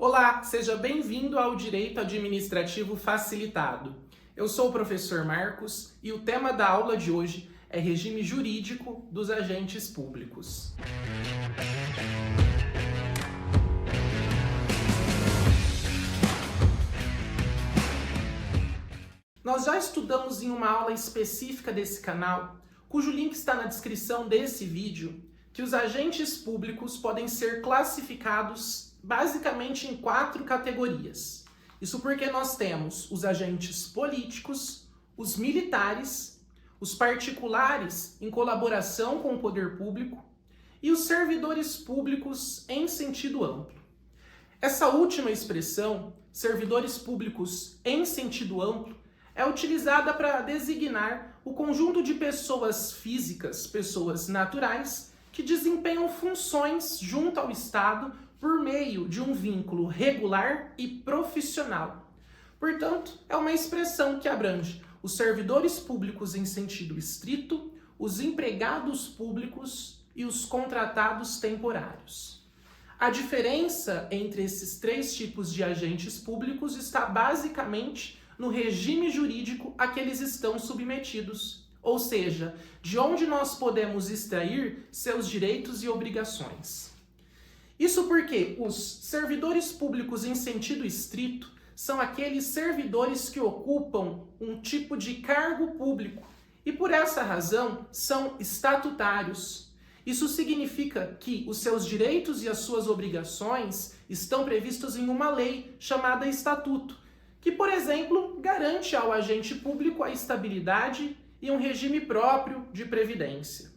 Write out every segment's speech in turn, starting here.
Olá, seja bem-vindo ao Direito Administrativo Facilitado. Eu sou o professor Marcos e o tema da aula de hoje é regime jurídico dos agentes públicos. Nós já estudamos em uma aula específica desse canal, cujo link está na descrição desse vídeo, que os agentes públicos podem ser classificados basicamente em 4 categorias. Isso porque nós temos os agentes políticos, os militares, os particulares em colaboração com o poder público e os servidores públicos em sentido amplo. Essa última expressão, servidores públicos em sentido amplo, é utilizada para designar o conjunto de pessoas físicas, pessoas naturais, que desempenham funções junto ao Estado por meio de um vínculo regular e profissional. Portanto, é uma expressão que abrange os servidores públicos em sentido estrito, os empregados públicos e os contratados temporários. A diferença entre esses 3 tipos de agentes públicos está basicamente no regime jurídico a que eles estão submetidos, ou seja, de onde nós podemos extrair seus direitos e obrigações. Isso porque os servidores públicos em sentido estrito são aqueles servidores que ocupam um tipo de cargo público e, por essa razão, são estatutários. Isso significa que os seus direitos e as suas obrigações estão previstos em uma lei chamada Estatuto, que, por exemplo, garante ao agente público a estabilidade e um regime próprio de previdência.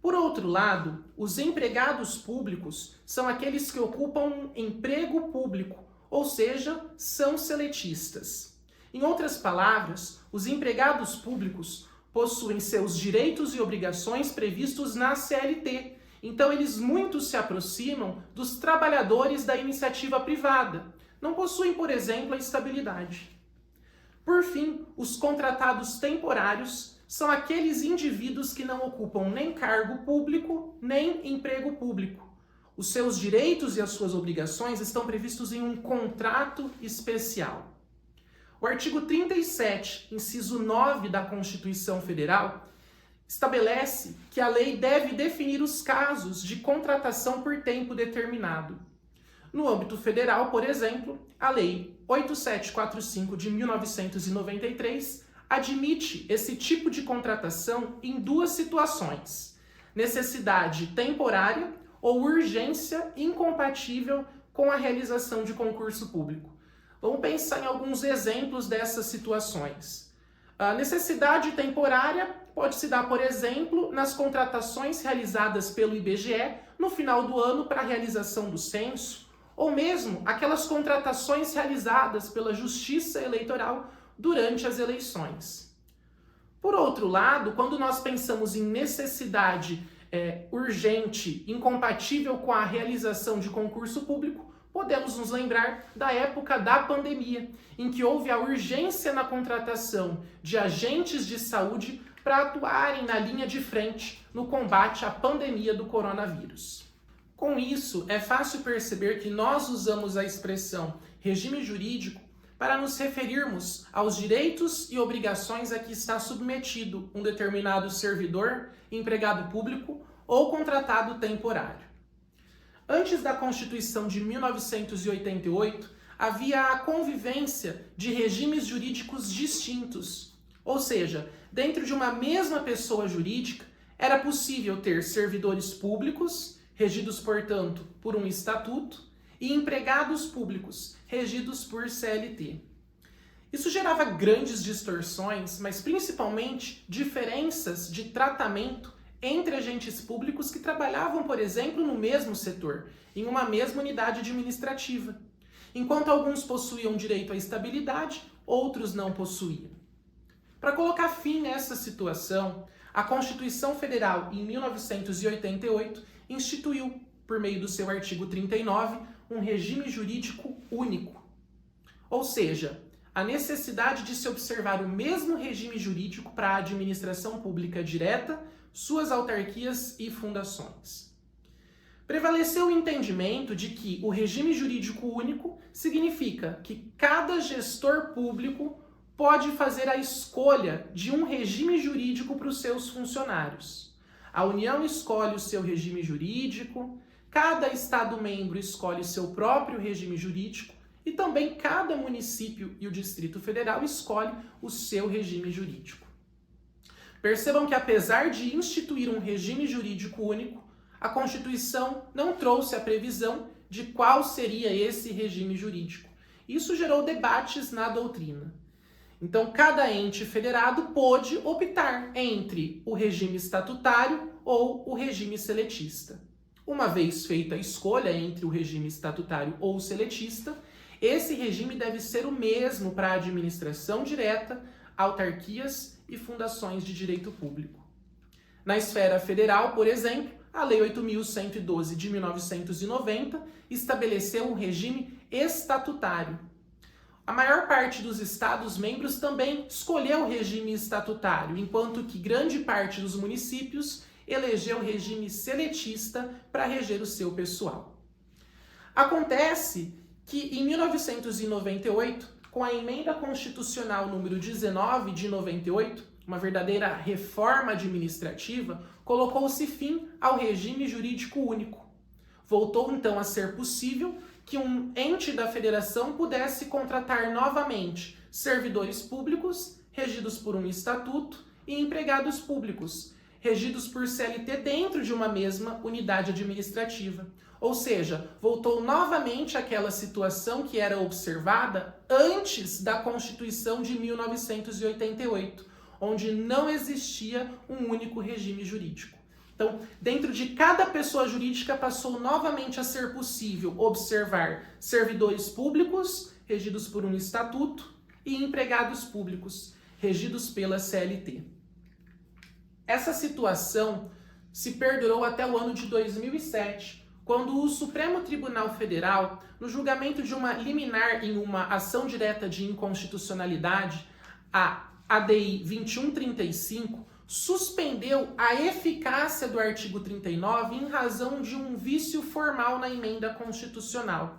Por outro lado, os empregados públicos são aqueles que ocupam um emprego público, ou seja, são seletistas. Em outras palavras, os empregados públicos possuem seus direitos e obrigações previstos na CLT, então eles muito se aproximam dos trabalhadores da iniciativa privada. Não possuem, por exemplo, a estabilidade. Por fim, os contratados temporários são aqueles indivíduos que não ocupam nem cargo público, nem emprego público. Os seus direitos e as suas obrigações estão previstos em um contrato especial. O artigo 37, inciso 9 da Constituição Federal, estabelece que a lei deve definir os casos de contratação por tempo determinado. No âmbito federal, por exemplo, a Lei 8745 de 1993 admite esse tipo de contratação em 2 situações: necessidade temporária ou urgência incompatível com a realização de concurso público. Vamos pensar em alguns exemplos dessas situações. A necessidade temporária pode se dar, por exemplo, nas contratações realizadas pelo IBGE no final do ano para a realização do censo, ou mesmo aquelas contratações realizadas pela Justiça Eleitoral durante as eleições. Por outro lado, quando nós pensamos em necessidade urgente, incompatível com a realização de concurso público, podemos nos lembrar da época da pandemia, em que houve a urgência na contratação de agentes de saúde para atuarem na linha de frente no combate à pandemia do coronavírus. Com isso, é fácil perceber que nós usamos a expressão regime jurídico para nos referirmos aos direitos e obrigações a que está submetido um determinado servidor, empregado público ou contratado temporário. Antes da Constituição de 1988, havia a convivência de regimes jurídicos distintos, ou seja, dentro de uma mesma pessoa jurídica, era possível ter servidores públicos, regidos, portanto, por um estatuto, e empregados públicos, regidos por CLT. Isso gerava grandes distorções, mas principalmente diferenças de tratamento entre agentes públicos que trabalhavam, por exemplo, no mesmo setor, em uma mesma unidade administrativa. Enquanto alguns possuíam direito à estabilidade, outros não possuíam. Para colocar fim nessa situação, a Constituição Federal, em 1988, instituiu, por meio do seu artigo 39, um regime jurídico único. Ou seja, a necessidade de se observar o mesmo regime jurídico para a administração pública direta, suas autarquias e fundações. Prevaleceu o entendimento de que o regime jurídico único significa que cada gestor público pode fazer a escolha de um regime jurídico para os seus funcionários. A União escolhe o seu regime jurídico, cada Estado-membro escolhe o seu próprio regime jurídico e também cada município e o Distrito Federal escolhe o seu regime jurídico. Percebam que apesar de instituir um regime jurídico único, a Constituição não trouxe a previsão de qual seria esse regime jurídico. Isso gerou debates na doutrina. Então, cada ente federado pôde optar entre o regime estatutário ou o regime seletista. Uma vez feita a escolha entre o regime estatutário ou o seletista, esse regime deve ser o mesmo para a administração direta, autarquias e fundações de direito público. Na esfera federal, por exemplo, a Lei 8.112 de 1990 estabeleceu um regime estatutário. A maior parte dos Estados-membros também escolheu o regime estatutário, enquanto que grande parte dos municípios elegeu o regime seletista para reger o seu pessoal. Acontece que em 1998, com a Emenda Constitucional número 19 de 98, uma verdadeira reforma administrativa, colocou-se fim ao regime jurídico único. Voltou então a ser possível que um ente da federação pudesse contratar novamente servidores públicos regidos por um estatuto e empregados públicos regidos por CLT dentro de uma mesma unidade administrativa. Ou seja, voltou novamente àquela situação que era observada antes da Constituição de 1988, onde não existia um único regime jurídico. Então, dentro de cada pessoa jurídica passou novamente a ser possível observar servidores públicos regidos por um estatuto e empregados públicos regidos pela CLT. Essa situação se perdurou até o ano de 2007, quando o Supremo Tribunal Federal, no julgamento de uma liminar em uma ação direta de inconstitucionalidade, a ADI 2135, suspendeu a eficácia do artigo 39 em razão de um vício formal na emenda constitucional.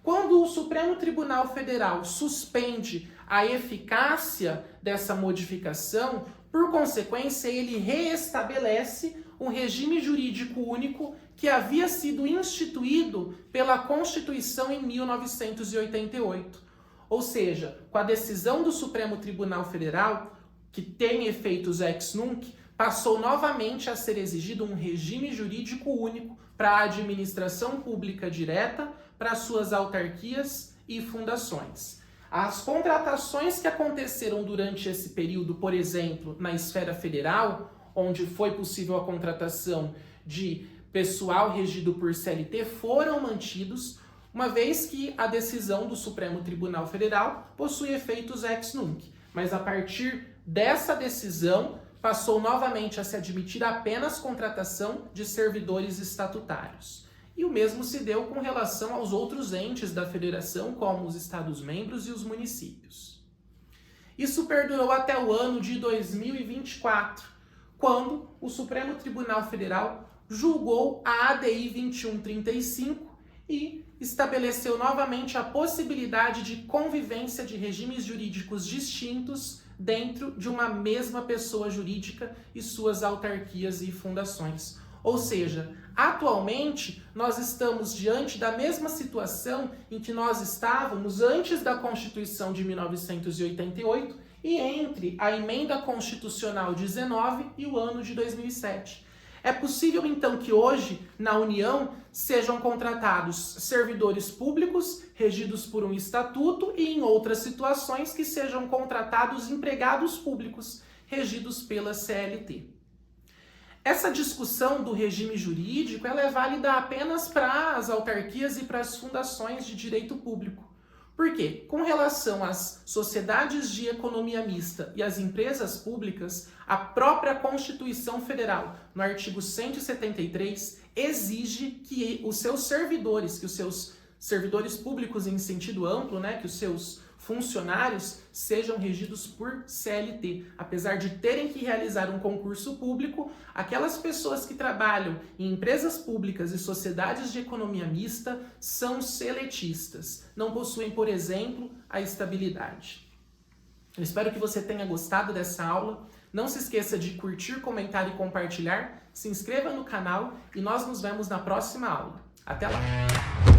Quando o Supremo Tribunal Federal suspende a eficácia dessa modificação, por consequência, ele reestabelece um regime jurídico único que havia sido instituído pela Constituição em 1988. Ou seja, com a decisão do Supremo Tribunal Federal, que tem efeitos ex nunc, passou novamente a ser exigido um regime jurídico único para a administração pública direta, para suas autarquias e fundações. As contratações que aconteceram durante esse período, por exemplo, na esfera federal, onde foi possível a contratação de pessoal regido por CLT, foram mantidos, uma vez que a decisão do Supremo Tribunal Federal possui efeitos ex nunc. Mas a partir dessa decisão, passou novamente a se admitir apenas contratação de servidores estatutários. E o mesmo se deu com relação aos outros entes da federação, como os Estados-membros e os municípios. Isso perdurou até o ano de 2024, quando o Supremo Tribunal Federal julgou a ADI 2135 e estabeleceu novamente a possibilidade de convivência de regimes jurídicos distintos dentro de uma mesma pessoa jurídica e suas autarquias e fundações. Ou seja, atualmente nós estamos diante da mesma situação em que nós estávamos antes da Constituição de 1988 e entre a Emenda Constitucional 19 e o ano de 2007. É possível, então, que hoje, na União, sejam contratados servidores públicos regidos por um estatuto e, em outras situações, que sejam contratados empregados públicos regidos pela CLT. Essa discussão do regime jurídico ela é válida apenas para as autarquias e para as fundações de direito público. Por quê? Com relação às sociedades de economia mista e às empresas públicas, a própria Constituição Federal, no artigo 173, exige que os seus servidores, que os seus servidores públicos em sentido amplo, né, que os seus funcionários sejam regidos por CLT. Apesar de terem que realizar um concurso público, aquelas pessoas que trabalham em empresas públicas e sociedades de economia mista são seletistas. Não possuem, por exemplo, a estabilidade. Eu espero que você tenha gostado dessa aula. Não se esqueça de curtir, comentar e compartilhar. Se inscreva no canal e nós nos vemos na próxima aula. Até lá!